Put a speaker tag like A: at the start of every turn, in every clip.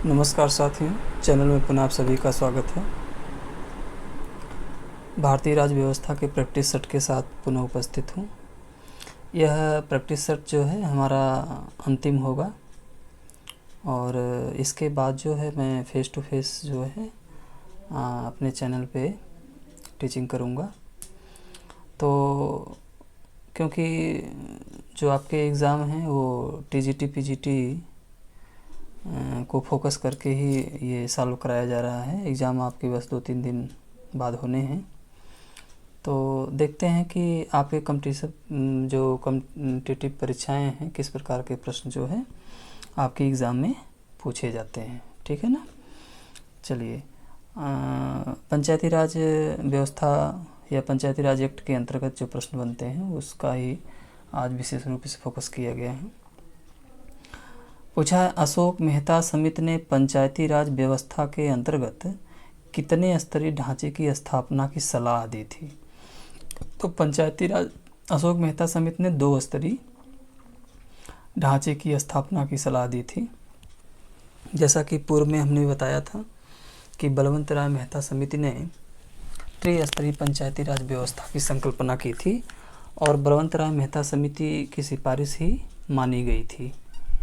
A: नमस्कार साथियों, चैनल में पुनः आप सभी का स्वागत है। भारतीय राज्य व्यवस्था के प्रैक्टिस सेट के साथ पुनः उपस्थित हूँ। यह प्रैक्टिस सेट जो है हमारा अंतिम होगा और इसके बाद जो है मैं फ़ेस टू फेस जो है अपने चैनल पे टीचिंग करूँगा। तो क्योंकि जो आपके एग्ज़ाम हैं वो टीजीटी पीजीटी को फोकस करके ही ये सॉल्व कराया जा रहा है। एग्ज़ाम आपके बस 2-3 दिन बाद होने हैं। तो देखते हैं कि आपके कॉम्पिटिटिव परीक्षाएं हैं किस प्रकार के प्रश्न जो है आपके एग्ज़ाम में पूछे जाते हैं। ठीक है ना। चलिए, पंचायती राज व्यवस्था या पंचायती राज एक्ट के अंतर्गत जो प्रश्न बनते हैं उसका ही आज विशेष रूप से फोकस किया गया है। पूछा है, अशोक मेहता समिति ने पंचायती राज व्यवस्था के अंतर्गत कितने स्तरीय ढांचे की स्थापना की सलाह दी थी। तो पंचायती राज अशोक मेहता समिति ने 2 स्तरीय ढांचे की स्थापना की सलाह दी थी। जैसा कि पूर्व में हमने बताया था कि बलवंत राय मेहता समिति ने त्रिस्तरीय पंचायती राज व्यवस्था की संकल्पना की थी और बलवंत राय मेहता समिति की सिफारिश ही मानी गई थी,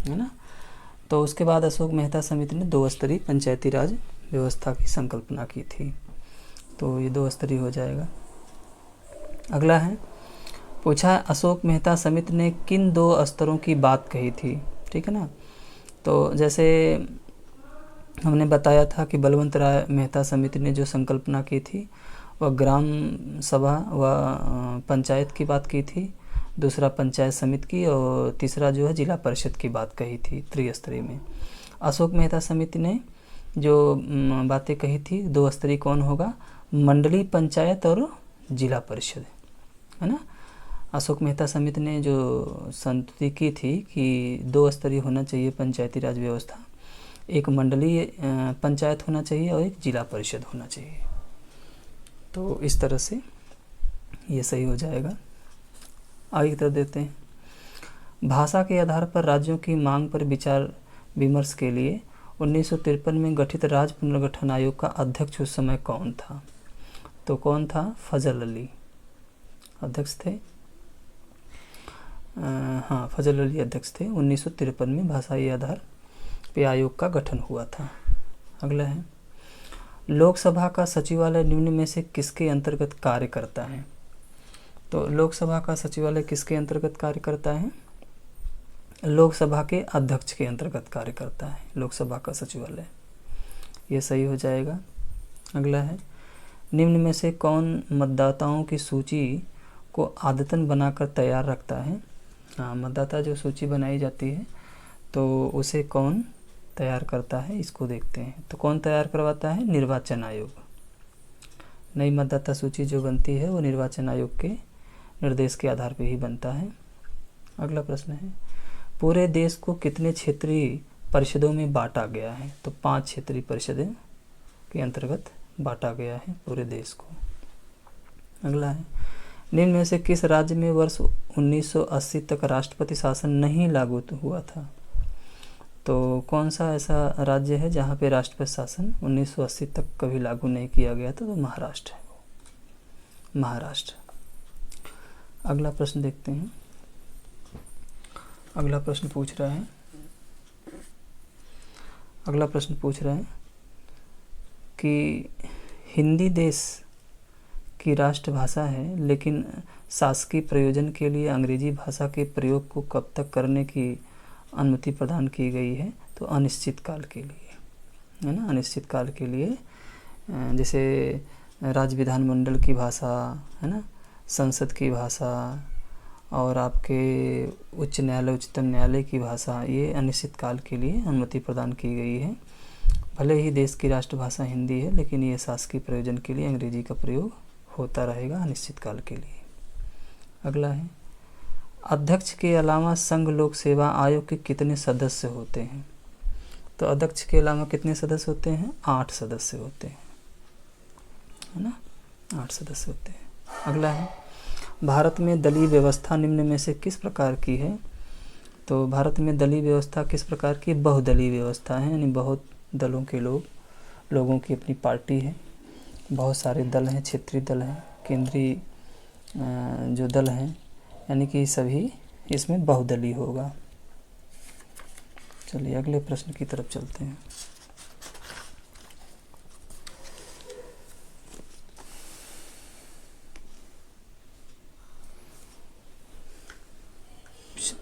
A: है ना। तो उसके बाद अशोक मेहता समिति ने 2 स्तरीय पंचायती राज व्यवस्था की संकल्पना की थी। तो ये 2 स्तरीय हो जाएगा। अगला है, पूछा अशोक मेहता समिति ने किन 2 स्तरों की बात कही थी। ठीक है ना। तो जैसे हमने बताया था कि बलवंत राय मेहता समिति ने जो संकल्पना की थी वह ग्राम सभा व पंचायत की बात की थी, दूसरा पंचायत समिति की और तीसरा जो है जिला परिषद की बात कही थी त्रिस्तरीय में। अशोक मेहता समिति ने जो बातें कही थी 2 स्तरीय कौन होगा, मंडलीय पंचायत और जिला परिषद, है ना। अशोक मेहता समिति ने जो संतुति की थी कि 2 स्तरीय होना चाहिए पंचायती राज व्यवस्था, एक मंडलीय पंचायत होना चाहिए और एक जिला परिषद होना चाहिए। तो इस तरह से ये सही हो जाएगा। आगे की तरफ देते हैं। भाषा के आधार पर राज्यों की मांग पर विचार विमर्श के लिए 1953 में गठित राज्य पुनर्गठन आयोग का अध्यक्ष उस समय कौन था। तो कौन था, फजल अली अध्यक्ष थे। हाँ, फजल अली अध्यक्ष थे। 1953 में भाषाई आधार पे आयोग का गठन हुआ था। अगला है, लोकसभा का सचिवालय निम्न में से किसके अंतर्गत कार्य करता है। तो लोकसभा का सचिवालय किसके अंतर्गत कार्य करता है, लोकसभा के अध्यक्ष के अंतर्गत कार्य करता है लोकसभा का सचिवालय। ये सही हो जाएगा। अगला है, निम्न में से कौन मतदाताओं की सूची को आदतन बनाकर तैयार रखता है। हाँ, मतदाता जो सूची बनाई जाती है तो उसे कौन तैयार करता है, इसको देखते हैं। तो कौन तैयार करवाता है, निर्वाचन आयोग। नई मतदाता सूची जो बनती है वो निर्वाचन आयोग के निर्देश के आधार पर ही बनता है। अगला प्रश्न है, पूरे देश को कितने क्षेत्रीय परिषदों में बांटा गया है। तो 5 क्षेत्रीय परिषदें के अंतर्गत बांटा गया है पूरे देश को। अगला है, निम्न में से किस राज्य में वर्ष 1980 तक राष्ट्रपति शासन नहीं लागू हुआ था। तो कौन सा ऐसा राज्य है जहाँ पे राष्ट्रपति शासन 1980 तक कभी लागू नहीं किया गया था। तो महाराष्ट्र है वो, महाराष्ट्र। अगला प्रश्न देखते हैं। अगला प्रश्न पूछ रहा है कि हिंदी देश की राष्ट्रभाषा है लेकिन शासकीय प्रयोजन के लिए अंग्रेजी भाषा के प्रयोग को कब तक करने की अनुमति प्रदान की गई है। तो अनिश्चित काल के लिए, है ना। अनिश्चित काल के लिए, जैसे राज्य विधानमंडल की भाषा, है ना, संसद की भाषा और आपके उच्च न्यायालय उच्चतम न्यायालय की भाषा, ये अनिश्चित काल के लिए अनुमति प्रदान की गई है। भले ही देश की राष्ट्रभाषा हिंदी है लेकिन ये शासकीय प्रयोजन के लिए अंग्रेजी का प्रयोग होता रहेगा अनिश्चित काल के लिए। अगला है, अध्यक्ष के अलावा संघ लोक सेवा आयोग के कितने सदस्य होते हैं। तो अध्यक्ष के अलावा कितने सदस्य होते हैं, 8 सदस्य होते हैं, है ना, 8 सदस्य होते हैं। अगला है, भारत में दलीय व्यवस्था निम्न में से किस प्रकार की है। तो भारत में दलीय व्यवस्था किस प्रकार की, बहुदलीय व्यवस्था है, यानी बहुत दलों के लोगों की अपनी पार्टी है, बहुत सारे दल हैं, क्षेत्रीय दल हैं, केंद्रीय जो दल हैं, यानी कि सभी इसमें बहुदलीय होगा। चलिए अगले प्रश्न की तरफ चलते हैं।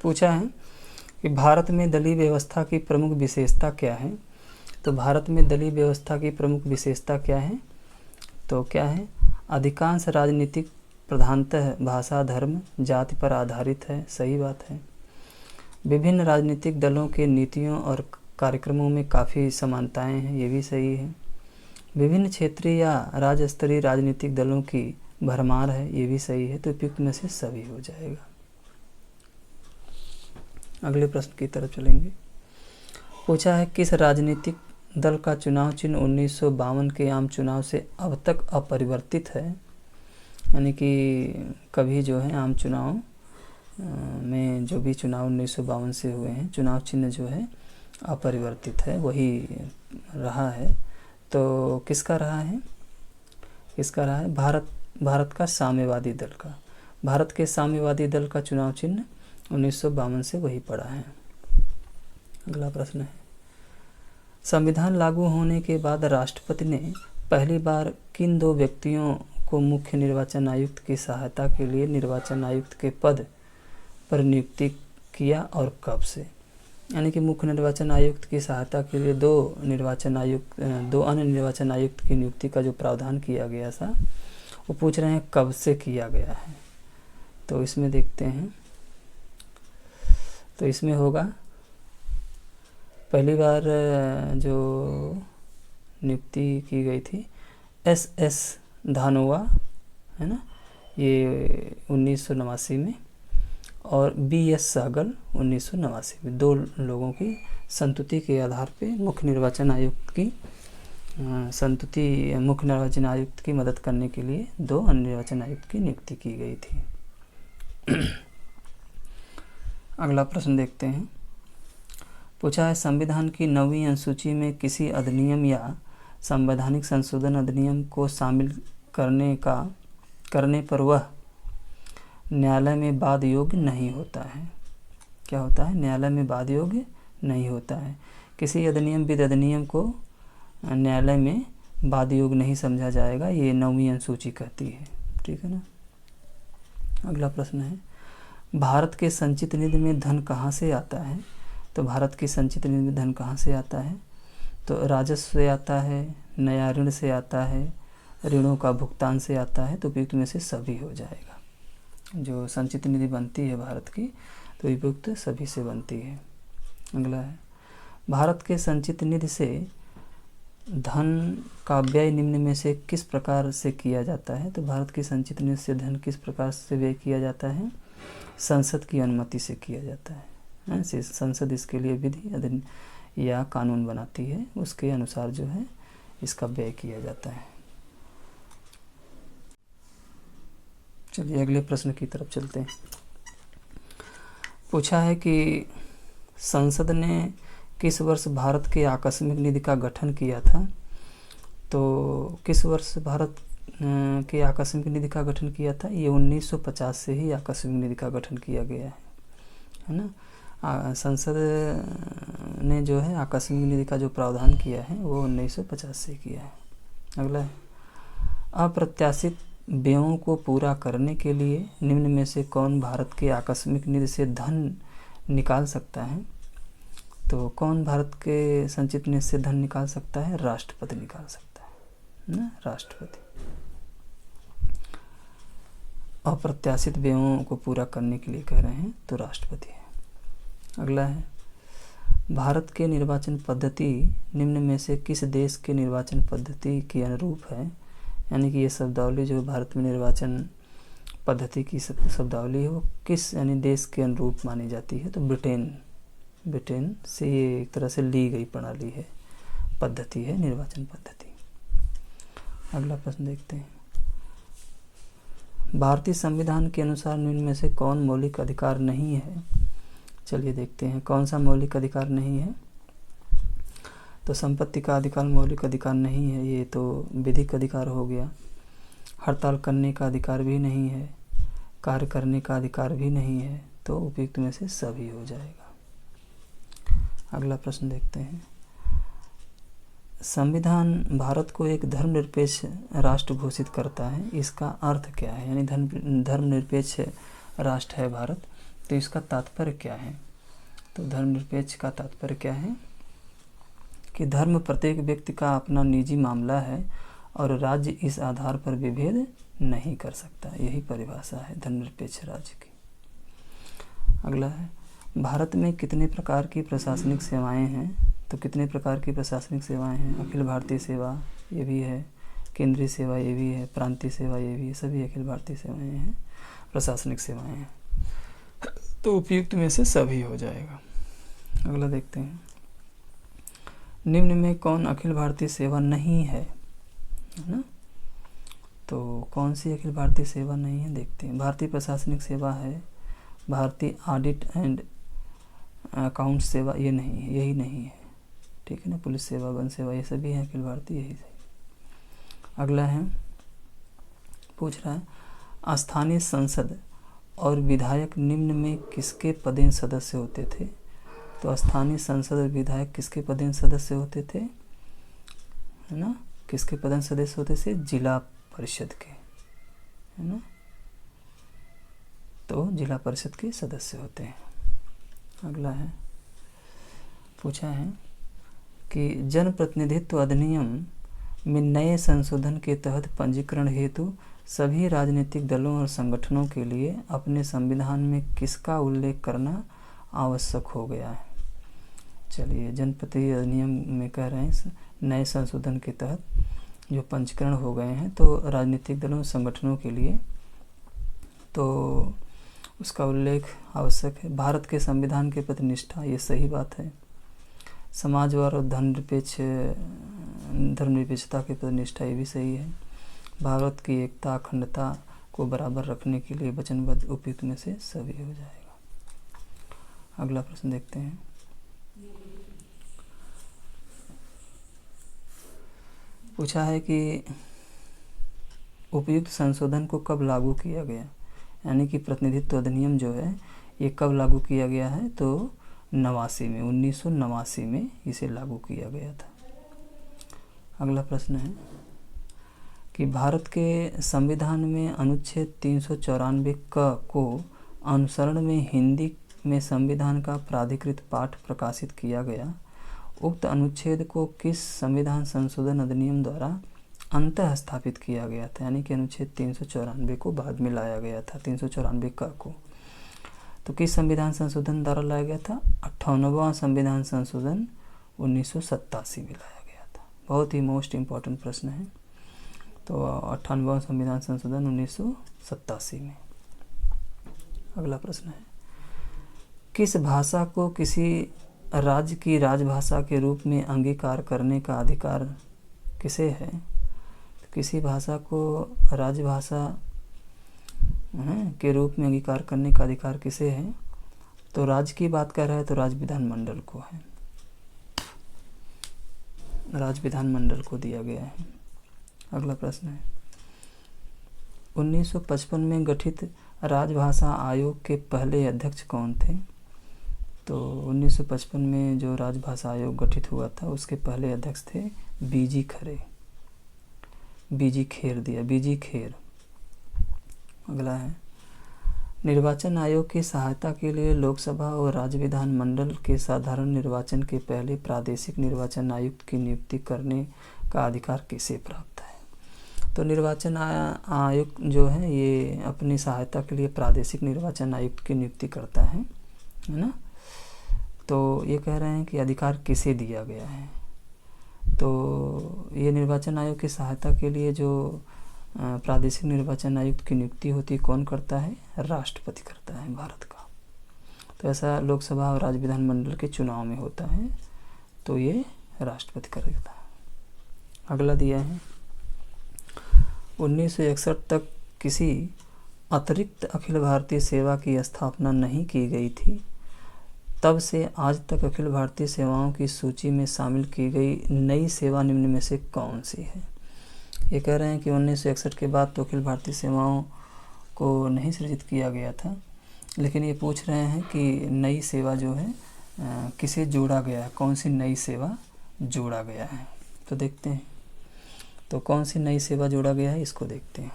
A: पूछा है कि भारत में दलीय व्यवस्था की प्रमुख विशेषता क्या है। तो भारत में दलीय व्यवस्था की प्रमुख विशेषता क्या है, तो क्या है, अधिकांश राजनीतिक प्रधानतः भाषा, धर्म, जाति पर आधारित है। सही बात है। विभिन्न राजनीतिक दलों के नीतियों और कार्यक्रमों में काफ़ी समानताएं हैं, ये भी सही है। विभिन्न क्षेत्रीय या राज्य स्तरीय राजनीतिक दलों की भरमार है, ये भी सही है। तो उपयुक्त में से सभी हो जाएगा। अगले प्रश्न की तरफ चलेंगे। पूछा है किस राजनीतिक दल का चुनाव चिन्ह 1952 के आम चुनाव से अब तक अपरिवर्तित है, यानी कि कभी जो है आम चुनाव में जो भी चुनाव 1952 से हुए हैं, चुनाव चिन्ह जो है अपरिवर्तित है, वही रहा है। तो किसका रहा है, किसका रहा है, भारत का साम्यवादी दल का, भारत के साम्यवादी दल का चुनाव चिन्ह 1952 से वही पड़ा है। अगला प्रश्न है, संविधान लागू होने के बाद राष्ट्रपति ने पहली बार किन दो व्यक्तियों को मुख्य निर्वाचन आयुक्त की सहायता के लिए निर्वाचन आयुक्त के पद पर नियुक्ति किया और कब से। यानी कि मुख्य निर्वाचन आयुक्त की सहायता के लिए दो अन्य निर्वाचन आयुक्त की नियुक्ति का जो प्रावधान किया गया था, वो पूछ रहे हैं कब से किया गया है। तो इसमें देखते हैं, तो इसमें होगा पहली बार जो नियुक्ति की गई थी एस धानोआ, है ना, ये 1989 में, और BS सहगल 1989 में। दो लोगों की संतुति के आधार पे मुख्य निर्वाचन आयुक्त की मदद करने के लिए दो अन्य निर्वाचन आयुक्त की नियुक्ति की गई थी। अगला प्रश्न देखते हैं। पूछा है संविधान की 9वीं अनुसूची में किसी अधिनियम या संवैधानिक संशोधन अधिनियम को शामिल करने पर वह न्यायालय में वाद योग्य नहीं होता है। क्या होता है, न्यायालय में वाद योग्य नहीं होता है। किसी अधिनियम विद अधिनियम को न्यायालय में वाद योग्य नहीं समझा जाएगा, ये 9वीं अनुसूची कहती है। ठीक है ना। अगला प्रश्न है, भारत के संचित निधि में धन कहाँ से आता है। तो भारत की संचित निधि में धन कहाँ से आता है, तो राजस्व से आता है, नया ऋण से आता है, ऋणों का भुगतान से आता है। तो उपयुक्त में से सभी हो जाएगा। जो संचित निधि बनती है भारत की, तो उपयुक्त सभी से बनती है। अगला है, भारत के संचित निधि से धन का व्यय निम्न में से किस प्रकार से किया जाता है। तो भारत की संचित निधि से धन किस प्रकार से व्यय किया जाता है, संसद की अनुमति से किया जाता है। संसद इसके लिए विधि या कानून बनाती है, उसके अनुसार जो है इसका व्यय किया जाता है। चलिए अगले प्रश्न की तरफ चलते हैं। पूछा है कि संसद ने किस वर्ष भारत के आकस्मिक निधि का गठन किया था। तो किस वर्ष भारत के आकस्मिक निधि का गठन किया था, ये 1950 से ही आकस्मिक निधि का गठन किया गया है ना। संसद ने जो है आकस्मिक निधि का जो प्रावधान किया है वो 1950 से किया है। अगला है, अप्रत्याशित व्ययों को पूरा करने के लिए निम्न में से कौन भारत के आकस्मिक निधि से धन निकाल सकता है। तो कौन भारत के संचित निधि से धन निकाल सकता है, राष्ट्रपति निकाल सकता है ना, राष्ट्रपति। अप्रत्याशित व्ययों को पूरा करने के लिए कह रहे हैं तो राष्ट्रपति है। अगला है, भारत के निर्वाचन पद्धति निम्न में से किस देश के निर्वाचन पद्धति के अनुरूप है। यानी कि ये शब्दावली जो भारत में निर्वाचन पद्धति की शब्दावली है वो किस यानी देश के अनुरूप मानी जाती है। तो ब्रिटेन से ये एक तरह से ली गई प्रणाली है, पद्धति है, निर्वाचन पद्धति। अगला प्रश्न देखते हैं, भारतीय संविधान के अनुसार निम्न में से कौन मौलिक अधिकार नहीं है। चलिए देखते हैं कौन सा मौलिक अधिकार नहीं है। तो संपत्ति का अधिकार मौलिक अधिकार नहीं है, ये तो विधिक अधिकार हो गया। हड़ताल करने का अधिकार भी नहीं है, कार्य करने का अधिकार भी नहीं है, तो उपयुक्त में से सभी हो जाएगा। अगला प्रश्न देखते हैं। संविधान भारत को एक धर्मनिरपेक्ष राष्ट्र घोषित करता है, इसका अर्थ क्या है? यानी धर्मनिरपेक्ष राष्ट्र है भारत, तो इसका तात्पर्य क्या है? तो धर्मनिरपेक्ष का तात्पर्य क्या है कि धर्म प्रत्येक व्यक्ति का अपना निजी मामला है और राज्य इस आधार पर विभेद नहीं कर सकता। यही परिभाषा है धर्मनिरपेक्ष राज्य की। अगला है, भारत में कितने प्रकार की प्रशासनिक सेवाएं हैं? तो कितने प्रकार की प्रशासनिक सेवाएं हैं? अखिल भारतीय सेवा ये भी है, केंद्रीय सेवा ये भी है, प्रांतीय सेवा ये भी है, सभी अखिल भारतीय सेवाएं हैं, प्रशासनिक सेवाएं हैं, तो उपयुक्त में से सभी हो जाएगा। अगला देखते हैं, निम्न में कौन अखिल भारतीय सेवा नहीं है ना? तो कौन सी अखिल भारतीय सेवा नहीं है देखते हैं। भारतीय प्रशासनिक सेवा है, भारतीय ऑडिट एंड अकाउंट सेवा ये नहीं है, यही नहीं है, ठीक है ना। पुलिस सेवा, वन सेवा ये सभी हैं अखिल भारतीय, यही सही। अगला है, पूछ रहा है स्थानीय संसद और विधायक निम्न में किसके पदेन सदस्य होते थे? तो स्थानीय संसद और विधायक किसके पदेन सदस्य होते थे, है ना? किसके पदेन सदस्य होते थे? जिला परिषद के, है ना। तो जिला परिषद के सदस्य होते हैं। अगला है, पूछा है कि जनप्रतिनिधित्व अधिनियम में नए संशोधन के तहत पंजीकरण हेतु सभी राजनीतिक दलों और संगठनों के लिए अपने संविधान में किसका उल्लेख करना आवश्यक हो गया है? चलिए, जनप्रतिनिधि अधिनियम में कह रहे हैं नए संशोधन के तहत जो पंजीकरण हो गए हैं तो राजनीतिक दलों और संगठनों के लिए तो उसका उल्लेख आवश्यक है। भारत के संविधान के प्रति निष्ठा, ये सही बात है। समाजवाद और धर्मनिरपेक्षता के प्रति निष्ठा, ये भी सही है। भारत की एकता अखंडता को बराबर रखने के लिए वचनबद्ध, उपयुक्त में से सभी हो जाएगा। अगला प्रश्न देखते हैं। पूछा है कि उपयुक्त संशोधन को कब लागू किया गया, यानी कि प्रतिनिधित्व अधिनियम जो है ये कब लागू किया गया है? तो 1989 में इसे लागू किया गया था। अगला प्रश्न है कि भारत के संविधान में अनुच्छेद 394 को अनुसरण में हिंदी में संविधान का प्राधिकृत पाठ प्रकाशित किया गया। उक्त अनुच्छेद को किस संविधान संशोधन अधिनियम द्वारा अंतः स्थापित किया गया था? यानी कि अनुच्छेद 394 को बाद में लाया गया था, 394 को तो किस संविधान संशोधन द्वारा लाया गया था? 58वां संविधान संशोधन 1987 में लाया गया था। बहुत ही मोस्ट इम्पॉर्टेंट प्रश्न है। तो 58वां संविधान संशोधन 1987 में। अगला प्रश्न है, किस भाषा को किसी राज्य की राजभाषा के रूप में अंगीकार करने का अधिकार किसे है? तो किसी भाषा को राजभाषा के रूप में अंगीकार करने का अधिकार किसे है? तो राज्य की बात कर रहा है तो राज्य विधानमंडल को है, राज्य विधानमंडल को दिया गया है। अगला प्रश्न है, 1955 में गठित राजभाषा आयोग के पहले अध्यक्ष कौन थे? तो 1955 में जो राजभाषा आयोग गठित हुआ था उसके पहले अध्यक्ष थे बीजी खेर दिया, बीजी खेर। अगला है, निर्वाचन आयोग की सहायता के लिए लोकसभा और राज्य विधानमंडल के साधारण निर्वाचन के पहले प्रादेशिक निर्वाचन आयुक्त की नियुक्ति करने का अधिकार किसे प्राप्त है? तो निर्वाचन आयुक्त जो है ये अपनी सहायता के लिए प्रादेशिक निर्वाचन आयुक्त की नियुक्ति करता है ना। तो ये कह रहे हैं कि अधिकार किसे दिया गया है? तो ये निर्वाचन आयोग की सहायता के लिए जो प्रादेशिक निर्वाचन आयुक्त की नियुक्ति होती है कौन करता है? राष्ट्रपति करता है भारत का। तो ऐसा लोकसभा और राज्य विधानमंडल के चुनाव में होता है, तो ये राष्ट्रपति करता है। अगला दिया है, 1961 तक किसी अतिरिक्त अखिल भारतीय सेवा की स्थापना नहीं की गई थी, तब से आज तक अखिल भारतीय सेवाओं की सूची में शामिल की गई नई सेवा निम्न में से कौन सी है। ये कह रहे हैं कि 1961 के बाद तो अखिल भारतीय सेवाओं को नहीं सृजित किया गया था, लेकिन ये पूछ रहे हैं कि नई सेवा जो है किसे जोड़ा गया है, कौन सी नई सेवा जोड़ा गया है। तो देखते हैं तो कौन सी नई सेवा जोड़ा गया है, इसको देखते हैं।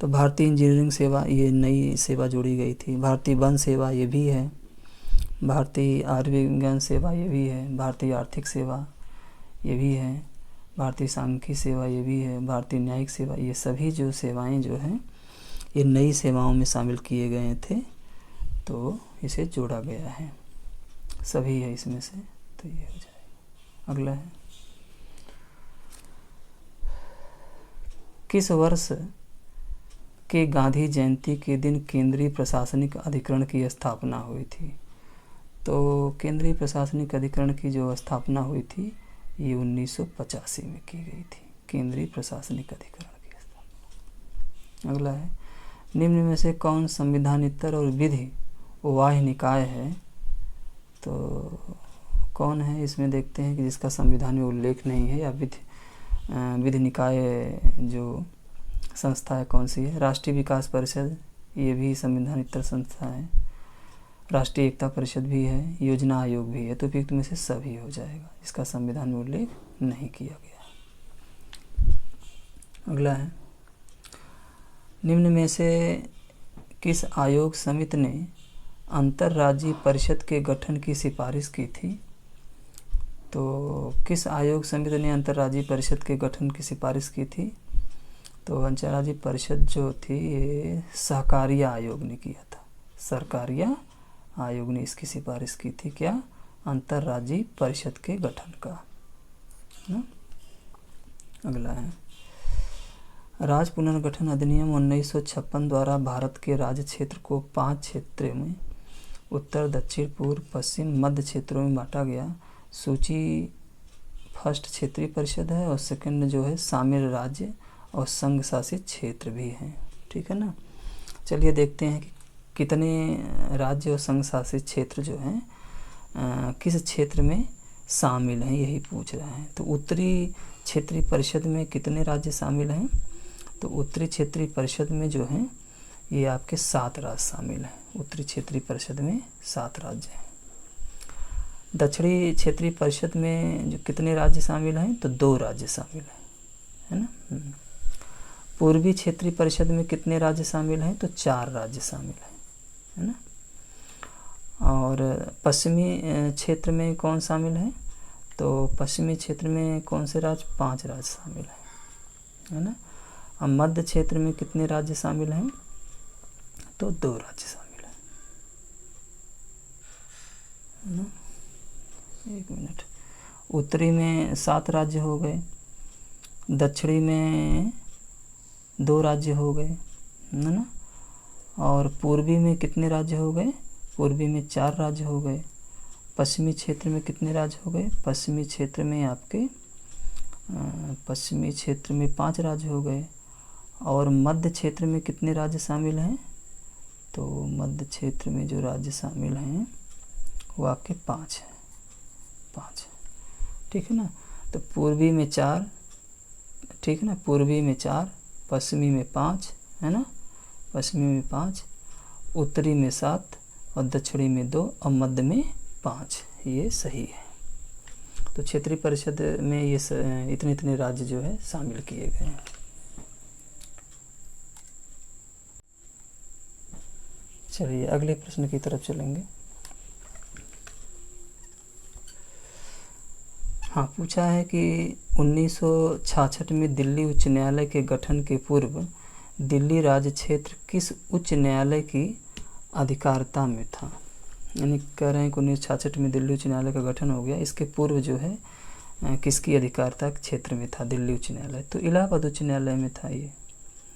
A: तो भारतीय इंजीनियरिंग सेवा, ये नई सेवा जोड़ी गई थी। भारतीय वन सेवा, ये भी है। भारतीय आयुर्विज्ञान सेवा, ये भी है। भारतीय आर्थिक सेवा, ये भी है। भारतीय सांख्यिकी सेवा, ये भी है। भारतीय न्यायिक सेवा, ये सभी जो सेवाएं जो हैं ये नई सेवाओं में शामिल किए गए थे, तो इसे जोड़ा गया है। सभी है इसमें से, तो ये हो जाएगा। अगला है, किस वर्ष के गांधी जयंती के दिन केंद्रीय प्रशासनिक अधिकरण की स्थापना हुई थी। तो केंद्रीय प्रशासनिक अधिकरण की जो स्थापना हुई थी ये 1985 में की गई थी, केंद्रीय प्रशासनिक अधिकरण की स्थापना। अगला है, निम्न में से कौन संविधानेतर और विधि वाह्य निकाय है। तो कौन है, इसमें देखते हैं कि जिसका संविधान में उल्लेख नहीं है, या विधि निकाय जो संस्था है कौन सी है। राष्ट्रीय विकास परिषद, ये भी संविधानेतर संस्था है। राष्ट्रीय एकता परिषद भी है, योजना आयोग भी है। तो उपयुक्त में से सभी हो जाएगा, इसका संविधान में उल्लेख नहीं किया गया। अगला है, निम्न में से किस आयोग समिति ने अंतर्राज्यीय परिषद के गठन की सिफारिश की थी। तो किस आयोग समिति ने अंतर्राज्यीय परिषद के गठन की सिफारिश की थी। तो अंतर्राज्यीय परिषद जो थी ये सहकारिया आयोग ने किया था। सरकारिया आयोग ने इसकी सिफारिश की थी, क्या, अंतर्राज्यीय परिषद के गठन का ना? अगला है, राज्य पुनर्गठन अधिनियम 1956 द्वारा भारत के राज्य क्षेत्र को 5 क्षेत्रों में उत्तर, दक्षिण, पूर्व, पश्चिम, मध्य क्षेत्रों में बांटा गया। सूची फर्स्ट क्षेत्रीय परिषद है और सेकंड जो है शामिल राज्य और संघ शासित क्षेत्र भी हैं। ठीक है ना। चलिए देखते हैं कि कितने राज्य और संघ शासित क्षेत्र जो हैं किस क्षेत्र में शामिल हैं, यही पूछ रहे हैं। तो उत्तरी क्षेत्रीय परिषद में कितने राज्य शामिल हैं। तो उत्तरी क्षेत्रीय परिषद में जो हैं ये आपके 7 राज्य शामिल हैं। उत्तरी क्षेत्रीय परिषद में 7 राज्य हैं। दक्षिणी क्षेत्रीय परिषद में जो कितने राज्य शामिल हैं, तो 2 राज्य शामिल हैं, है ना। पूर्वी क्षेत्रीय परिषद में कितने राज्य शामिल हैं, तो 4 राज्य शामिल हैं, है ना। और पश्चिमी क्षेत्र में कौन शामिल है, तो पश्चिमी क्षेत्र में कौन से राज्य, 5 राज्य शामिल हैं, है ना। और मध्य क्षेत्र में कितने राज्य शामिल हैं, तो 2 राज्य शामिल हैं, है ना। 1 मिनट, उत्तरी में 7 राज्य हो गए, दक्षिणी में 2 राज्य हो गए, है ना। और पूर्वी में कितने राज्य हो गए, पूर्वी में 4 राज्य हो गए। पश्चिमी क्षेत्र में कितने राज्य हो गए, पश्चिमी क्षेत्र में आपके पश्चिमी क्षेत्र में 5 राज्य हो गए। और मध्य क्षेत्र में कितने राज्य शामिल हैं, तो मध्य क्षेत्र में जो राज्य शामिल हैं वो आपके 5 हैं, 5। ठीक है ना। तो पूर्वी में 4, ठीक है ना, पूर्वी में 4, पश्चिमी में 5, है ना, पश्चिमी में 5, उत्तरी में 7 और दक्षिणी में 2 और मध्य में 5, ये सही है। तो क्षेत्रीय परिषद में ये इतने इतने राज्य जो है शामिल किए गए हैं। चलिए अगले प्रश्न की तरफ चलेंगे। हाँ, पूछा है कि 1966 में दिल्ली उच्च न्यायालय के गठन के पूर्व दिल्ली राज्य क्षेत्र किस उच्च न्यायालय की अधिकारिता में था। यानी कह रहे हैं कि 1966 में दिल्ली उच्च न्यायालय का गठन हो गया, इसके पूर्व जो है किसकी अधिकारिता क्षेत्र में था दिल्ली उच्च न्यायालय। तो इलाहाबाद उच्च न्यायालय में था ये,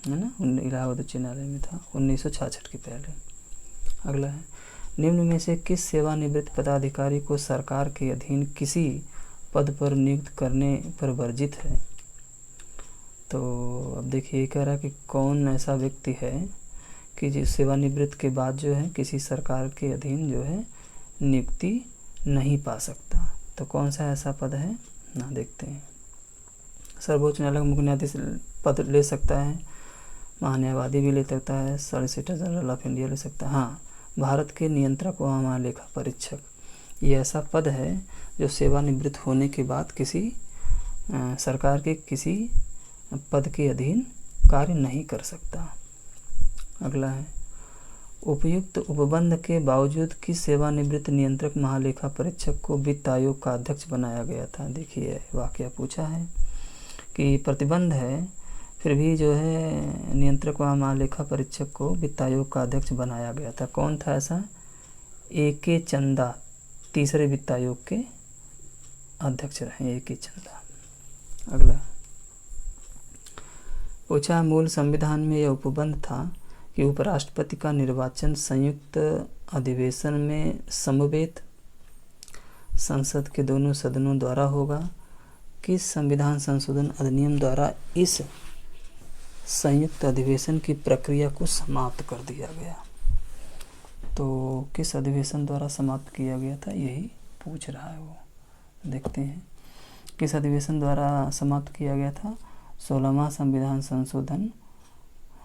A: है ना, इलाहाबाद उच्च न्यायालय में था 1966 के पहले। अगला है, निम्न में से किस सेवानिवृत्त पदाधिकारी को सरकार के अधीन किसी पद पर नियुक्त करने पर वर्जित है। तो अब देखिए कह रहा है कि कौन ऐसा व्यक्ति है कि जो सेवानिवृत्त के बाद जो है किसी सरकार के अधीन जो है नियुक्ति नहीं पा सकता। तो कौन सा ऐसा पद है ना, देखते हैं। सर्वोच्च न्यायालय का मुख्य न्यायाधीश पद ले सकता है, महान्यायवादी भी ले सकता है, सॉलिसिटर जनरल ऑफ इंडिया ले सकता है। हाँ, भारत के नियंत्रक व महालेखा परीक्षक, ये ऐसा पद है जो सेवानिवृत्त होने के बाद किसी सरकार के किसी पद के अधीन कार्य नहीं कर सकता। अगला है, उपयुक्त उपबंध के बावजूद किस सेवानिवृत्त नियंत्रक महालेखा परीक्षक को वित्त आयोग का अध्यक्ष बनाया गया था। देखिए वाकया पूछा है कि प्रतिबंध है फिर भी जो है नियंत्रक व महालेखा परीक्षक को वित्त आयोग का अध्यक्ष बनाया गया था। कौन था ऐसा? A.K. चंदा तीसरे वित्त आयोग के अध्यक्ष रहे, A.K. चंदा। अगला पूछा, मूल संविधान में यह उपबंध था कि उपराष्ट्रपति का निर्वाचन संयुक्त अधिवेशन में समवेत संसद के दोनों सदनों द्वारा होगा। किस संविधान संशोधन अधिनियम द्वारा इस संयुक्त अधिवेशन की प्रक्रिया को समाप्त कर दिया गया? तो किस अधिवेशन द्वारा समाप्त किया गया था, यही पूछ रहा है वो। देखते हैं किस अधिवेशन द्वारा समाप्त किया गया था। 16वां संविधान संशोधन,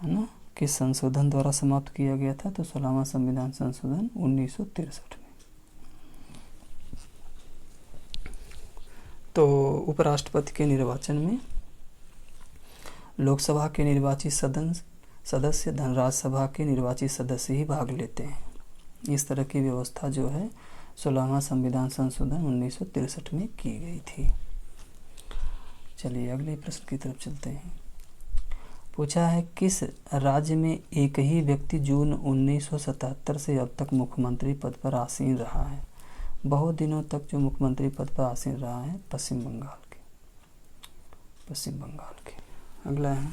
A: है ना, किस संशोधन द्वारा समाप्त किया गया था? तो 16वां संविधान संशोधन 1963 में। तो उपराष्ट्रपति के निर्वाचन में लोकसभा के निर्वाचित सदस्य राज्यसभा के निर्वाचित सदस्य ही भाग लेते हैं। इस तरह की व्यवस्था जो है 16वां संविधान संशोधन 1963 में की गई थी। चलिए अगले प्रश्न की तरफ चलते हैं। पूछा है, किस राज्य में एक ही व्यक्ति जून 1977 से अब तक मुख्यमंत्री पद पर आसीन रहा है? बहुत दिनों तक जो मुख्यमंत्री पद पर आसीन रहा है पश्चिम बंगाल के। अगला है,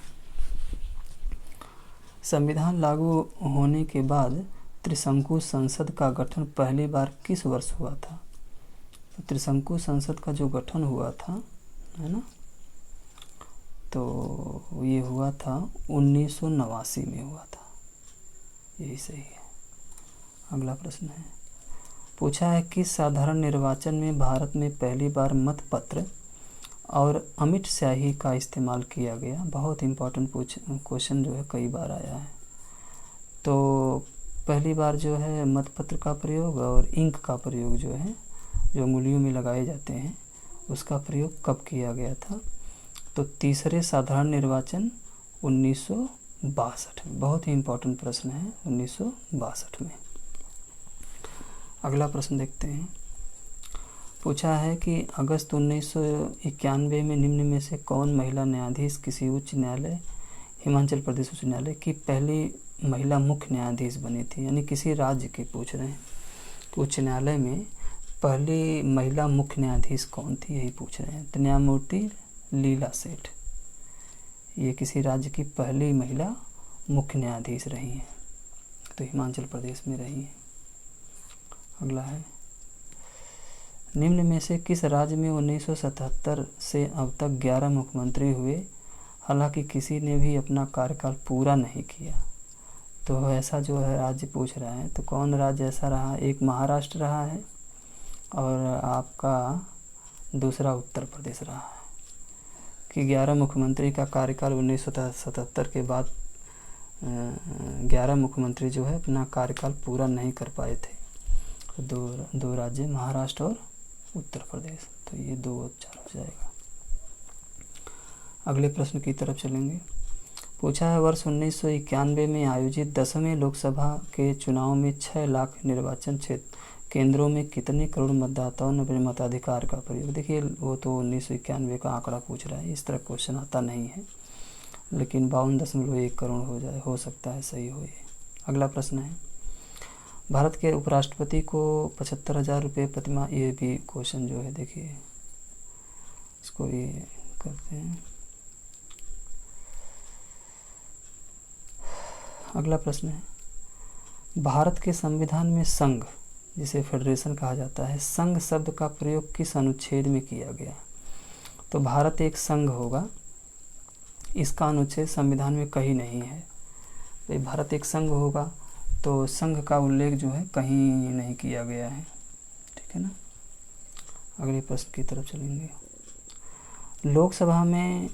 A: संविधान लागू होने के बाद त्रिशंकु संसद का गठन पहली बार किस वर्ष हुआ था? तो त्रिशंकु संसद का जो गठन हुआ था, है ना, तो ये हुआ था 1989 में हुआ था, यही सही है। अगला प्रश्न है, पूछा है, किस साधारण निर्वाचन में भारत में पहली बार मतपत्र और अमिट स्याही का इस्तेमाल किया गया? बहुत इम्पोर्टेंट क्वेश्चन जो है कई बार आया है। तो पहली बार जो है मतपत्र का प्रयोग और इंक का प्रयोग जो है, जो उंगलियों में लगाए जाते हैं, उसका प्रयोग कब किया गया था? तो तीसरे साधारण निर्वाचन 1962 में। बहुत ही इम्पोर्टेंट प्रश्न है, 1962 में। अगला प्रश्न देखते हैं। पूछा है कि अगस्त 1991 में निम्न में से कौन महिला न्यायाधीश किसी उच्च न्यायालय, हिमाचल प्रदेश उच्च न्यायालय की पहली महिला मुख्य न्यायाधीश बनी थी? यानी किसी राज्य के पूछ रहे हैं, उच्च न्यायालय में पहली महिला मुख्य न्यायाधीश कौन थी, यही पूछ रहे हैं। तो न्यायमूर्ति लीला सेठ, ये किसी राज्य की पहली महिला मुख्य न्यायाधीश रही हैं, तो हिमाचल प्रदेश में रही हैं। अगला है, निम्न में से किस राज्य में 1977 से अब तक 11 मुख्यमंत्री हुए, हालांकि किसी ने भी अपना कार्यकाल पूरा नहीं किया? तो ऐसा जो है राज्य पूछ रहा है, तो कौन राज्य ऐसा रहा? एक महाराष्ट्र रहा है और आपका दूसरा उत्तर प्रदेश रहा है कि 11 मुख्यमंत्री का कार्यकाल 1977 के बाद 11 मुख्यमंत्री जो है अपना कार्यकाल पूरा नहीं कर पाए थे। तो दो राज्य महाराष्ट्र और उत्तर प्रदेश, तो ये 2 और 4 हो जाएगा। अगले प्रश्न की तरफ चलेंगे। पूछा है, वर्ष 1991 में आयोजित 10वें लोकसभा के चुनाव में 6 लाख निर्वाचन क्षेत्र केंद्रों में कितने करोड़ मतदाताओं ने अपने मताधिकार का प्रयोग? देखिए वो तो 1991 का आंकड़ा पूछ रहा है, इस तरह क्वेश्चन आता नहीं है, लेकिन 52.1 करोड़ हो सकता है सही हो ये। अगला प्रश्न है, भारत के उपराष्ट्रपति को 75,000 रुपये प्रतिमाह, ये भी क्वेश्चन जो है देखिए इसको ये करते हैं। अगला प्रश्न है, भारत के संविधान में संघ, जिसे फेडरेशन कहा जाता है, संघ शब्द का प्रयोग किस अनुच्छेद में किया गया? तो भारत एक संघ होगा, इसका अनुच्छेद संविधान में कहीं नहीं है। तो भारत एक संघ होगा तो संघ का उल्लेख जो है कहीं नहीं किया गया है। ठीक है ना। अगले प्रश्न की तरफ चलेंगे। लोकसभा में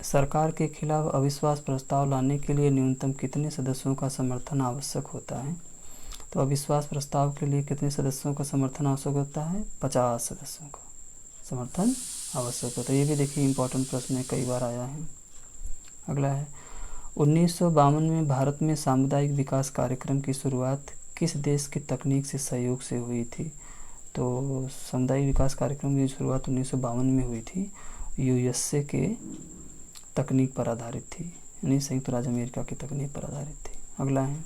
A: सरकार के खिलाफ अविश्वास प्रस्ताव लाने के लिए न्यूनतम कितने सदस्यों का समर्थन आवश्यक होता है? तो अविश्वास प्रस्ताव के लिए कितने सदस्यों का समर्थन आवश्यक होता है? 50 सदस्यों का समर्थन आवश्यक होता है। ये भी देखिए इम्पोर्टेंट प्रश्न है, कई बार आया है। अगला है 1952 में भारत में सामुदायिक विकास कार्यक्रम की शुरुआत किस देश की तकनीक से सहयोग से हुई थी? तो सामुदायिक विकास कार्यक्रम की शुरुआत 1952 में हुई थी, यूएसए के तकनीक पर आधारित थी, यानी संयुक्त राज्य अमेरिका की तकनीक पर आधारित थी। अगला है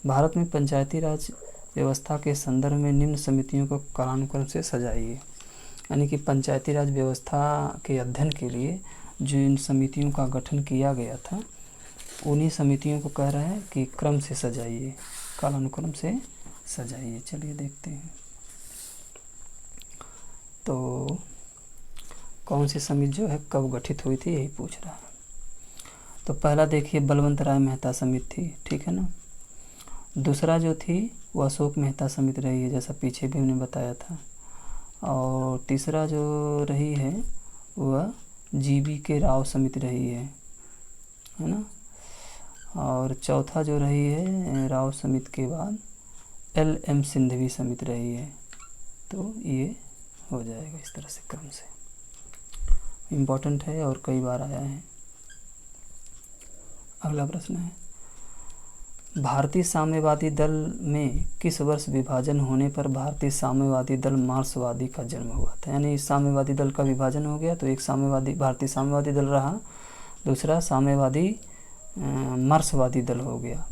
A: भारत में पंचायती राज व्यवस्था के संदर्भ में निम्न समितियों को कालानुक्रम से सजाइए। यानी कि पंचायती राज व्यवस्था के अध्ययन के लिए जिन समितियों का गठन किया गया था, उन्हीं समितियों को कह रहा है कि क्रम से सजाइए, कालानुक्रम से सजाइए। चलिए देखते हैं। तो कौन सी समिति जो है कब गठित हुई थी, यही पूछ रहा है। तो पहला देखिए बलवंत राय मेहता समिति थी, ठीक है ना। दूसरा जो थी वो अशोक मेहता समिति रही है, जैसा पीछे भी हमने बताया था। और तीसरा जो रही है वह जीबी के राव समिति रही है ना। और चौथा जो रही है राव समिति के बाद LM सिंधवी समिति रही है। तो ये हो जाएगा इस तरह से क्रम से, इम्पोर्टेंट है और कई बार आया है। अगला प्रश्न है भारतीय साम्यवादी दल में किस वर्ष विभाजन होने पर भारतीय साम्यवादी दल मार्क्सवादी का जन्म हुआ था? यानी साम्यवादी दल का विभाजन हो गया तो एक साम्यवादी भारतीय साम्यवादी दल रहा, दूसरा साम्यवादी मार्क्सवादी दल हो गया,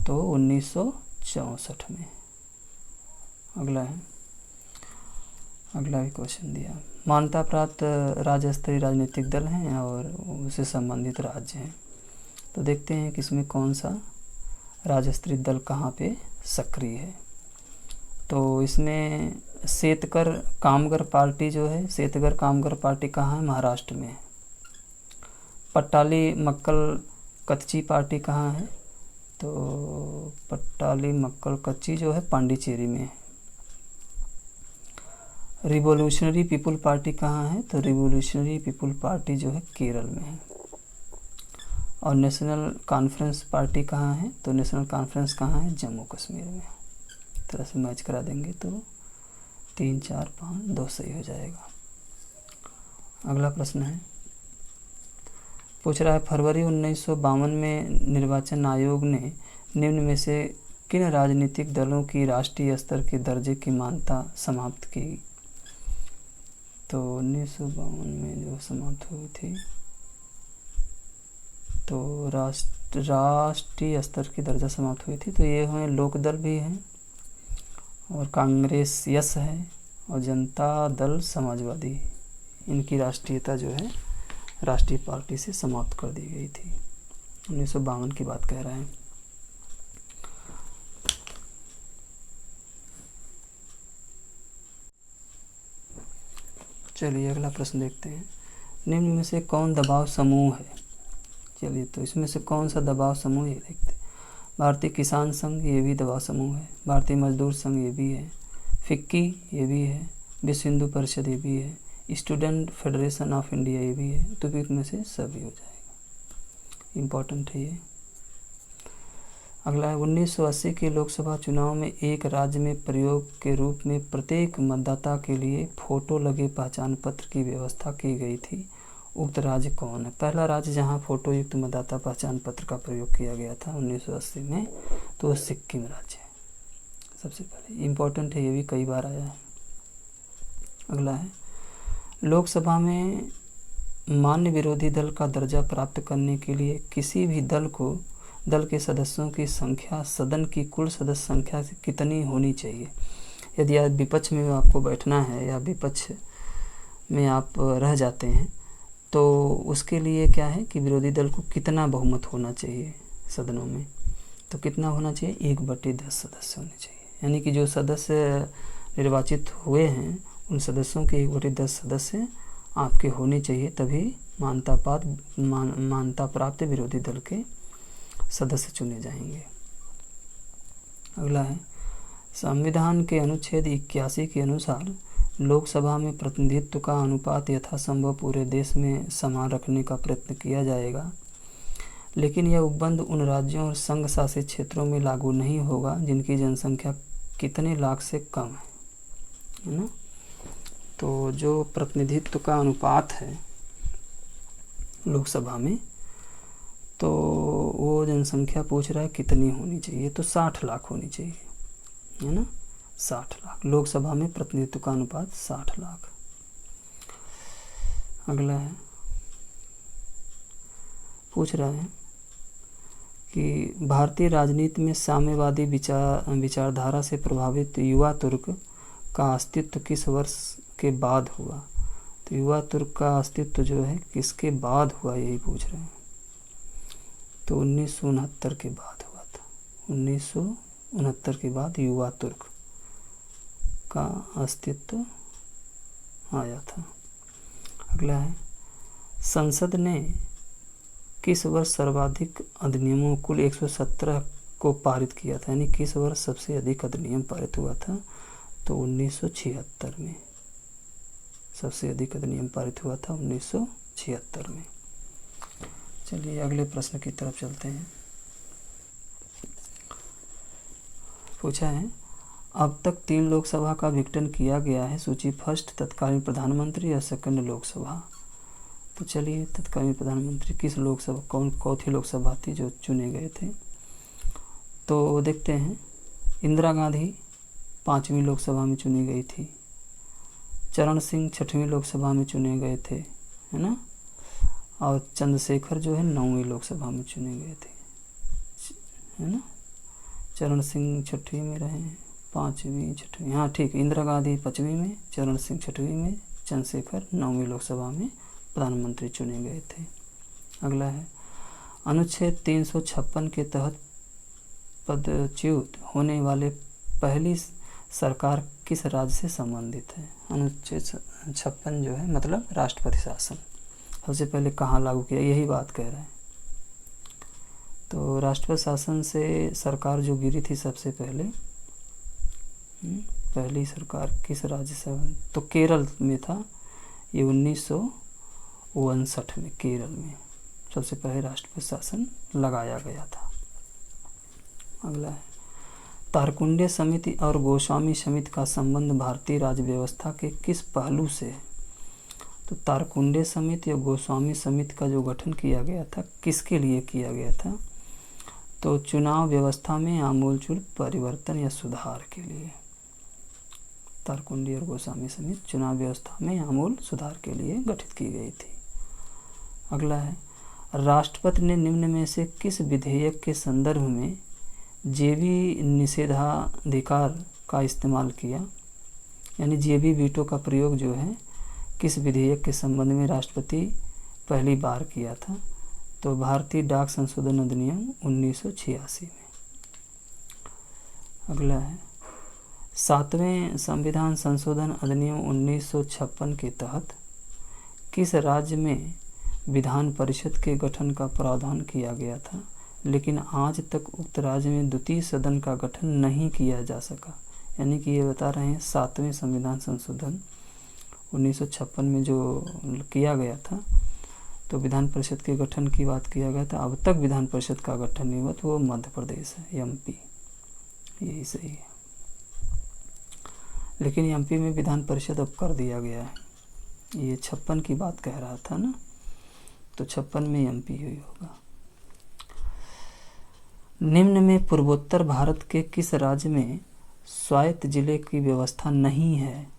A: तो 1964 में। अगला भी क्वेश्चन दिया। मान्यता प्राप्त राज्य स्तरीय राजनीतिक दल हैं और उससे संबंधित राज्य हैं। तो देखते हैं कि इसमें कौन सा राज्य स्तरीय दल कहाँ पे सक्रिय है। तो इसमें सेतकर कामगर पार्टी जो है, सेतकर कामगर पार्टी कहाँ है? महाराष्ट्र में है। पट्टाली मक्कल कच्ची पार्टी कहाँ है? तो पट्टाली मक्कल कच्ची जो है पांडिचेरी में है। रिवोल्यूशनरी पीपुल पार्टी कहाँ है? तो रिवोल्यूशनरी पीपुल पार्टी जो है केरल में है। और नेशनल कॉन्फ्रेंस पार्टी कहाँ है? तो नेशनल कॉन्फ्रेंस कहाँ है? जम्मू कश्मीर में। इस तरह से मैच करा देंगे तो 3, 4, 5, 2 सही हो जाएगा। अगला प्रश्न है पूछ रहा है फरवरी 1952 में निर्वाचन आयोग ने निम्न में से किन राजनीतिक दलों की राष्ट्रीय स्तर के दर्जे की मान्यता समाप्त की? तो 1952 में जो समाप्त हुई थी तो राष्ट्रीय स्तर की दर्जा समाप्त हुई थी, तो ये हैं लोकदल भी हैं और कांग्रेस यस है और जनता दल समाजवादी, इनकी राष्ट्रीयता जो है राष्ट्रीय पार्टी से समाप्त कर दी गई थी। 1952 की बात कह रहा है। चलिए अगला प्रश्न देखते हैं। निम्न में से कौन दबाव समूह है? चलिए तो इसमें से कौन सा दबाव समूह है देखते हैं। भारतीय किसान संघ ये भी दबाव समूह है, भारतीय मजदूर संघ ये भी है, फिक्की ये भी है, विश्व हिंदू परिषद ये भी है, स्टूडेंट फेडरेशन ऑफ इंडिया ये भी है। तो भी में से सभी हो जाएगा, इम्पोर्टेंट है ये। अगला है 1980 के लोकसभा चुनाव में एक राज्य में प्रयोग के रूप में प्रत्येक मतदाता के लिए फ़ोटो लगे पहचान पत्र की व्यवस्था की गई थी, उक्त राज्य कौन है? पहला राज्य जहां फ़ोटो युक्त मतदाता पहचान पत्र का प्रयोग किया गया था 1980 में, तो वो सिक्किम राज्य है सबसे पहले। इम्पोर्टेंट है, ये भी कई बार आया है। अगला है लोकसभा में मान्य विरोधी दल का दर्जा प्राप्त करने के लिए किसी भी दल के सदस्यों की संख्या सदन की कुल सदस्य संख्या से कितनी होनी चाहिए? यदि आप विपक्ष में आपको बैठना है या विपक्ष में आप रह जाते हैं तो उसके लिए क्या है कि विरोधी दल को कितना बहुमत होना चाहिए सदनों में? तो कितना होना चाहिए? 1/10 सदस्य होने चाहिए। यानी कि जो सदस्य निर्वाचित हुए हैं उन सदस्यों के 1/10 सदस्य आपके होने चाहिए, तभी मान्यता प्राप्त विरोधी दल के सदस्य चुने जाएंगे। अगला है संविधान के अनुच्छेद 81 के अनुसार लोकसभा में प्रतिनिधित्व का अनुपात यथासंभव पूरे देश में समान रखने का प्रयत्न किया जाएगा, लेकिन यह उपबंध उन राज्यों और संघ शासित क्षेत्रों में लागू नहीं होगा जिनकी जनसंख्या कितने लाख से कम है ना। तो जो प्रतिनिधित्व का अनुपात है लोकसभा में, तो वो जनसंख्या पूछ रहा है कितनी होनी चाहिए, तो 60 लाख होनी चाहिए, है ना। 60 लाख लोकसभा में प्रतिनिधित्व का अनुपात 60 लाख। अगला है, पूछ रहा है कि भारतीय राजनीति में साम्यवादी विचारधारा से प्रभावित युवा तुर्क का अस्तित्व किस वर्ष के बाद हुआ। तो युवा तुर्क का अस्तित्व जो है किसके बाद हुआ, यही पूछ रहे हैं। तो 1969 के बाद हुआ था। 1969 के बाद युवा तुर्क का अस्तित्व आया था। अगला है, संसद ने किस वर्ष सर्वाधिक अधिनियमों कुल 117 को पारित किया था, यानी किस वर्ष सबसे अधिक अधिनियम पारित हुआ था। तो 1976 में सबसे अधिक अधिनियम पारित हुआ था, 1976 में। चलिए अगले प्रश्न की तरफ चलते हैं। पूछा है, अब तक 3 लोकसभा का विघटन किया गया है। सूची फर्स्ट तत्कालीन प्रधानमंत्री या सेकंड लोकसभा। तो चलिए तत्कालीन प्रधानमंत्री किस लोकसभा, कौन सी लोकसभा थी जो चुने गए थे। तो देखते हैं, इंदिरा गांधी 5वीं लोकसभा में चुनी गई थी। चरण सिंह 6वीं लोकसभा में चुने गए थे, है ना। और चंद्रशेखर जो है 9वीं लोकसभा में चुने गए थे, है ना। चरण सिंह 6वीं में रहे हैं, 5वीं 6वीं, हाँ ठीक। इंदिरा गांधी 5वीं में, चरण सिंह 6वीं में, चंद्रशेखर 9वीं लोकसभा में प्रधानमंत्री चुने गए थे। अगला है, अनुच्छेद 356 के तहत पदच्युत होने वाले पहली सरकार किस राज्य से संबंधित है। अनुच्छेद 56 जो है मतलब राष्ट्रपति शासन सबसे पहले कहाँ लागू किया, यही बात कह रहे हैं। तो राष्ट्रपति शासन से सरकार जो गिरी थी सबसे पहले, पहली सरकार किस राज्य से, तो केरल में था। ये 1959 में केरल में सबसे पहले राष्ट्रपति शासन लगाया गया था। अगला है, तारकुंडे समिति और गोस्वामी समिति का संबंध भारतीय राज्य व्यवस्था के किस पहलू से है। तो तारकुंडे समिति और गोस्वामी समिति का जो गठन किया गया था किसके लिए किया गया था। तो चुनाव व्यवस्था में आमूलचूल परिवर्तन या सुधार के लिए। तारकुंडे और गोस्वामी समिति चुनाव व्यवस्था में आमूल सुधार के लिए गठित की गई थी। अगला है, राष्ट्रपति ने निम्न में से किस विधेयक के संदर्भ में जेबी निषेधाधिकार का इस्तेमाल किया, यानी जेबी वीटो का प्रयोग जो है किस विधेयक के संबंध में राष्ट्रपति पहली बार किया था। तो भारतीय डाक संशोधन अधिनियम 1986 में। अगला है, 7वें संविधान संशोधन अधिनियम 1956 के तहत किस राज्य में विधान परिषद के गठन का प्रावधान किया गया था, लेकिन आज तक उक्त राज्य में द्वितीय सदन का गठन नहीं किया जा सका। यानी कि ये बता रहे हैं 7वें संविधान संशोधन 1956 में जो किया गया था, तो विधान परिषद के गठन की बात किया गया था। अब तक विधान परिषद का गठन नहीं हुआ, तो वो मध्य प्रदेश है, एमपी, यही सही है। लेकिन एमपी में विधान परिषद अब कर दिया गया है। ये 56 की बात कह रहा था ना, तो 56 में एमपी हुई होगा। निम्न में पूर्वोत्तर भारत के किस राज्य में स्वायत्त जिले की व्यवस्था नहीं है।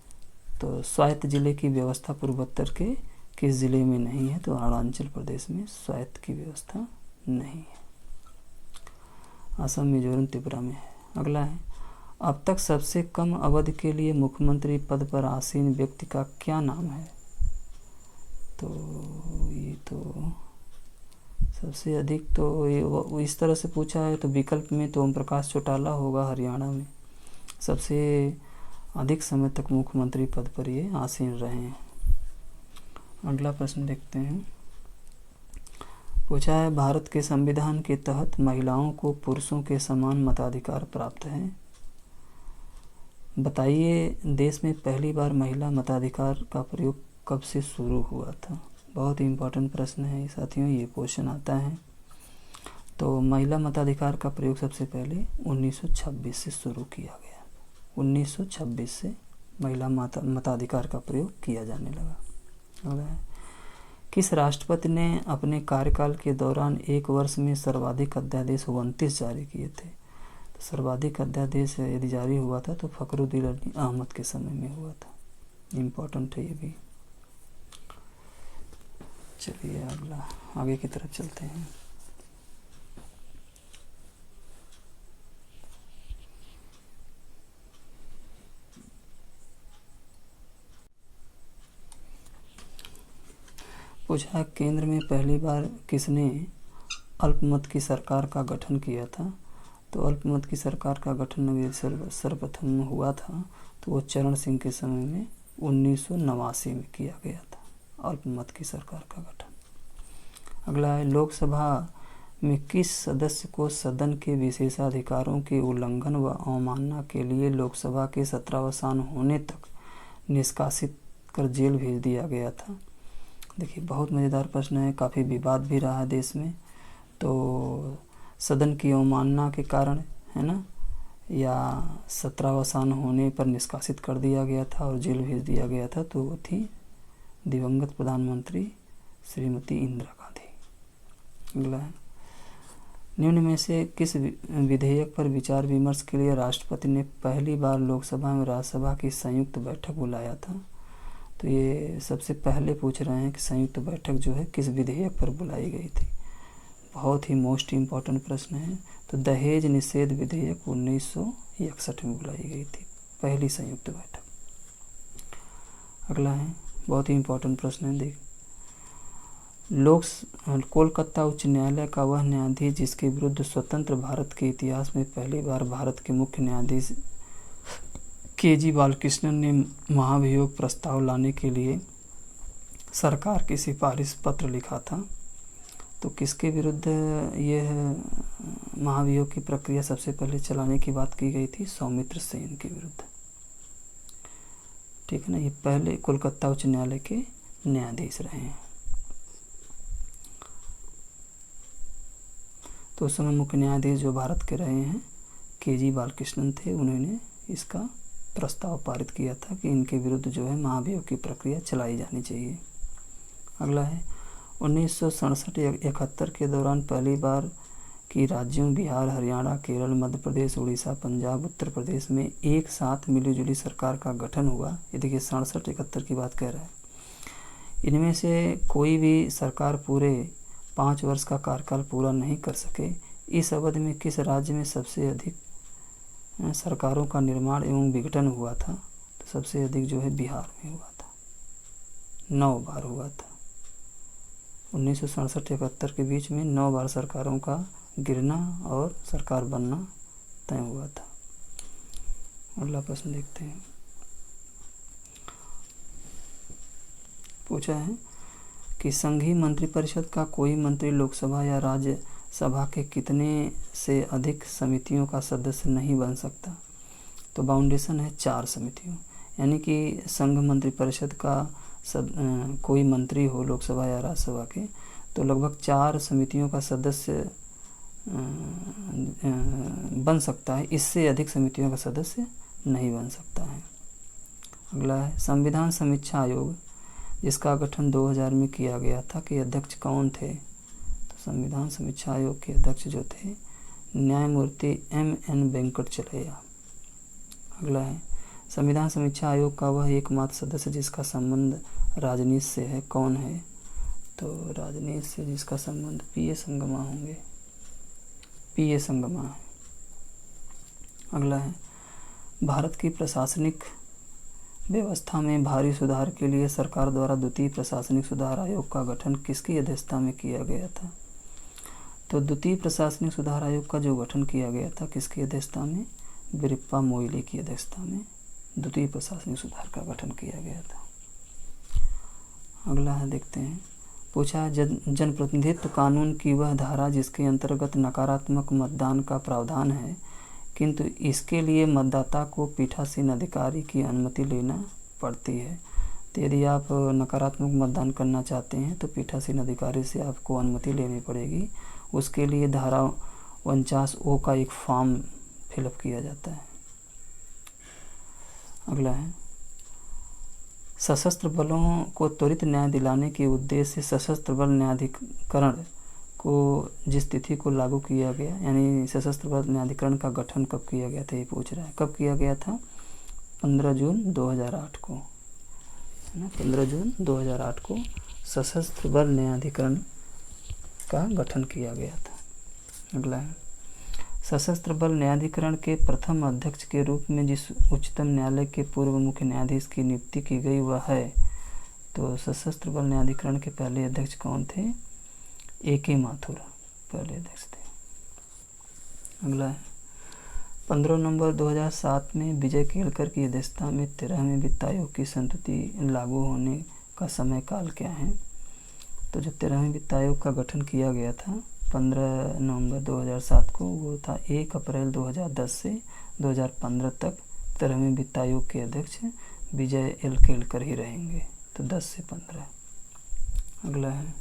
A: तो स्वायत्त जिले की व्यवस्था पूर्वोत्तर के किस जिले में नहीं है। तो अरुणाचल प्रदेश में स्वायत्त की व्यवस्था नहीं है। असम, मिजोरम, त्रिपुरा में है। अगला है, अब तक सबसे कम अवधि के लिए मुख्यमंत्री पद पर आसीन व्यक्ति का क्या नाम है। तो ये तो सबसे अधिक तो ये इस तरह से पूछा है, तो विकल्प में तो ओम प्रकाश चौटाला होगा, हरियाणा में सबसे अधिक समय तक मुख्यमंत्री पद पर ये आसीन रहे हैं। अगला प्रश्न देखते हैं। पूछा है, भारत के संविधान के तहत महिलाओं को पुरुषों के समान मताधिकार प्राप्त है। बताइए देश में पहली बार महिला मताधिकार का प्रयोग कब से शुरू हुआ था। बहुत ही इम्पोर्टेंट प्रश्न है साथियों, ये क्वेश्चन आता है। तो महिला मताधिकार का प्रयोग सबसे पहले 1926 से शुरू किया गया। 1926 से महिला मताधिकार का प्रयोग किया जाने लगा। किस राष्ट्रपति ने अपने कार्यकाल के दौरान एक वर्ष में सर्वाधिक अध्यादेश 29 जारी किए थे। तो सर्वाधिक अध्यादेश यदि जारी हुआ था तो फखरुद्दीन अहमद के समय में हुआ था। इम्पोर्टेंट है ये भी। चलिए अगला, आगे की तरफ चलते हैं। पूछा केंद्र में पहली बार किसने अल्पमत की सरकार का गठन किया था। तो अल्पमत की सरकार का गठन सर्वप्रथम हुआ था तो वो चरण सिंह के समय में 1989 में किया गया था अल्पमत की सरकार का गठन। अगला है, लोकसभा में किस सदस्य को सदन के विशेषाधिकारों के उल्लंघन व अवमानना के लिए लोकसभा के सत्रावसान होने तक निष्कासित कर जेल भेज दिया गया था। देखिए बहुत मज़ेदार प्रश्न है, काफ़ी विवाद भी रहा है देश में। तो सदन की अवमानना के कारण है ना, या सत्रावसान होने पर निष्कासित कर दिया गया था और जेल भेज दिया गया था, तो वो थी दिवंगत प्रधानमंत्री श्रीमती इंदिरा गांधी। अगला है, निम्न में से किस विधेयक पर विचार विमर्श के लिए राष्ट्रपति ने पहली बार लोकसभा और राज्यसभा की संयुक्त बैठक बुलाया था। तो ये सबसे पहले पूछ रहे हैं कि संयुक्त बैठक जो है किस विधेयक पर बुलाई गई थी। बहुत ही मोस्ट इम्पॉर्टेंट प्रश्न है। तो दहेज निषेध विधेयक 1961 में बुलाई गई थी पहली संयुक्त बैठक। अगला है, बहुत ही इम्पोर्टेंट प्रश्न है, देख, कोलकाता उच्च न्यायालय का वह न्यायाधीश जिसके विरुद्ध स्वतंत्र भारत के इतिहास में पहली बार भारत के मुख्य न्यायाधीश के.जी. बालकृष्णन ने महाभियोग प्रस्ताव लाने के लिए सरकार की सिफारिश पत्र लिखा था। तो किसके विरुद्ध यह महाभियोग की प्रक्रिया सबसे पहले चलाने की बात की गई थी? सौमित्र सेन के विरुद्ध। ठीक है ना, ये पहले कोलकाता उच्च न्यायालय के न्यायाधीश रहे हैं। तो उस समय मुख्य न्यायाधीश जो भारत के रहे हैं के.जी. बालकृष्णन थे, उन्होंने इसका प्रस्ताव पारित किया था कि इनके विरुद्ध जो है महाभियोग की प्रक्रिया चलाई जानी चाहिए। अगला है, 1967-71 के दौरान पहली बार की राज्यों बिहार, हरियाणा, केरल, मध्य प्रदेश, उड़ीसा, पंजाब, उत्तर प्रदेश में एक साथ मिलीजुली सरकार का गठन हुआ। ये देखिए 67-71 की बात कह रहा है। इनमें से कोई भी सरकार पूरे 5 वर्ष का कार्यकाल पूरा नहीं कर सके। इस अवधि में किस राज्य में सबसे अधिक सरकारों का निर्माण एवं विघटन हुआ था? तो सबसे अधिक जो है बिहार में हुआ था, 9 बार हुआ था। 1967-71 के बीच में 9 बार सरकारों का गिरना और सरकार बनना तय हुआ था। अगला प्रश्न देखते हैं। पूछा है कि संघीय मंत्रिपरिषद का कोई मंत्री लोकसभा या राज्यसभा के कितने से अधिक समितियों का सदस्य नहीं बन सकता? तो बाउंडेशन है 4 समितियों, यानी कि संघ मंत्रिपरिषद का कोई मंत्री हो लोकसभा या राज्यसभा के, तो लगभग 4 समितियों का सदस्य बन सकता है। इससे अधिक समितियों का सदस्य नहीं बन सकता है। अगला है, संविधान समीक्षा आयोग जिसका गठन 2000 में किया गया था के अध्यक्ष कौन थे? तो संविधान समीक्षा आयोग के अध्यक्ष जो थे न्यायमूर्ति M.N. वेंकटचलैया। अगला है, संविधान समीक्षा आयोग का वह एकमात्र सदस्य जिसका संबंध राजनीति से है कौन है? तो राजनीति से जिसका संबंध P.A. संगमा होंगे, P.A. संगमा है। अगला है, भारत की प्रशासनिक व्यवस्था में भारी सुधार के लिए सरकार द्वारा द्वितीय प्रशासनिक सुधार आयोग का गठन किसकी अध्यक्षता में किया गया था? तो द्वितीय प्रशासनिक सुधार आयोग का जो गठन किया गया था किसकी अध्यक्षता में? वीरप्पा मोइली की अध्यक्षता में द्वितीय प्रशासनिक सुधार का गठन किया गया था। अगला है, देखते हैं। पूछा, जनप्रतिनिधित्व कानून की वह धारा जिसके अंतर्गत नकारात्मक मतदान का प्रावधान है किंतु इसके लिए मतदाता को पीठासीन अधिकारी की अनुमति लेना पड़ती है। तो यदि आप नकारात्मक मतदान करना चाहते हैं तो पीठासीन अधिकारी से आपको अनुमति लेनी पड़ेगी। उसके लिए धारा 49(ओ) का एक फॉर्म फिलअप किया जाता है। अगला है, सशस्त्र बलों को त्वरित न्याय दिलाने के उद्देश्य से सशस्त्र बल न्यायाधिकरण को जिस तिथि को लागू किया गया, यानी सशस्त्र बल न्यायाधिकरण का गठन कब किया गया था, ये पूछ रहा है। कब किया गया था? 15 जून 2008 को, है ना। 15 जून 2008 को सशस्त्र बल न्यायाधिकरण का गठन किया गया था। अगला है, सशस्त्र बल न्यायाधिकरण के प्रथम अध्यक्ष के रूप में जिस उच्चतम न्यायालय के पूर्व मुख्य न्यायाधीश की नियुक्ति की गई वह है। तो सशस्त्र बल न्यायाधिकरण के पहले अध्यक्ष कौन थे? A.K. माथुर पहले अध्यक्ष थे। अगला है, 15 नवंबर 2007 में विजय केलकर की अध्यक्षता में 13वें वित्त आयोग की संस्तुति लागू होने का समय काल क्या है? तो जो 13वें वित्त आयोग का गठन किया गया था 15 नवंबर 2007 को, वो था 1 अप्रैल 2010 से 2015 तक 13वें वित्त आयोग के अध्यक्ष विजय एल केलकर ही रहेंगे। तो 10 से 15। अगला है,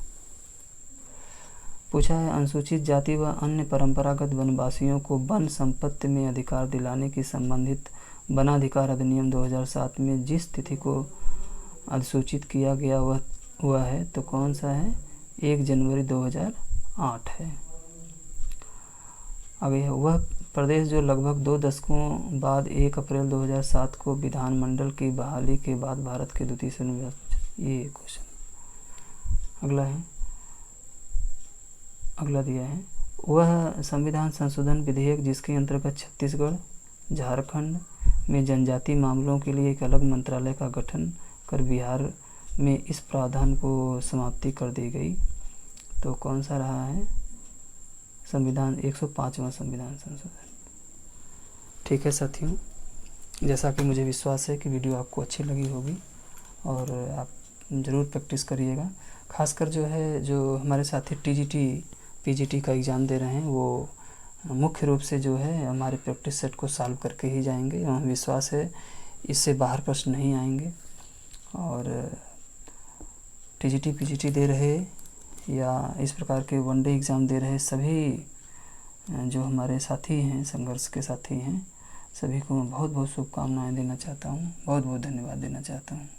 A: पूछा है, अनुसूचित जाति व अन्य परंपरागत वनवासियों को वन संपत्ति में अधिकार दिलाने की संबंधित वन अधिकार अधिनियम 2007 में जिस तिथि को अधिसूचित किया गया वह है। तो कौन सा है? 1 जनवरी 2008 है। आगे, वह प्रदेश जो लगभग 2 दशकों बाद 1 अप्रैल 2007 को विधानमंडल की बहाली के बाद भारत के द्वितीय संविधान। ये क्वेश्चन। अगला है, अगला दिया है, वह संविधान संशोधन विधेयक जिसके अंतर्गत छत्तीसगढ़, झारखंड में जनजाति मामलों के लिए एक अलग मंत्रालय का गठन कर बिहार में इस प्रावधान को समाप्ति कर दी गई। तो कौन सा रहा है? संविधान 105वां संविधान संशोधन। ठीक है साथियों, जैसा कि मुझे विश्वास है कि वीडियो आपको अच्छी लगी होगी और आप ज़रूर प्रैक्टिस करिएगा। खासकर जो है, जो हमारे साथी TGT PGT का एग्ज़ाम दे रहे हैं वो मुख्य रूप से जो है हमारे प्रैक्टिस सेट को सॉल्व करके ही जाएंगे। हमें विश्वास है इससे बाहर प्रश्न नहीं आएंगे। और TGT PGT दे रहे या इस प्रकार के वनडे एग्ज़ाम दे रहे सभी जो हमारे साथी हैं, संघर्ष के साथी हैं, सभी को मैं बहुत बहुत शुभकामनाएं देना चाहता हूँ, बहुत बहुत धन्यवाद देना चाहता हूँ।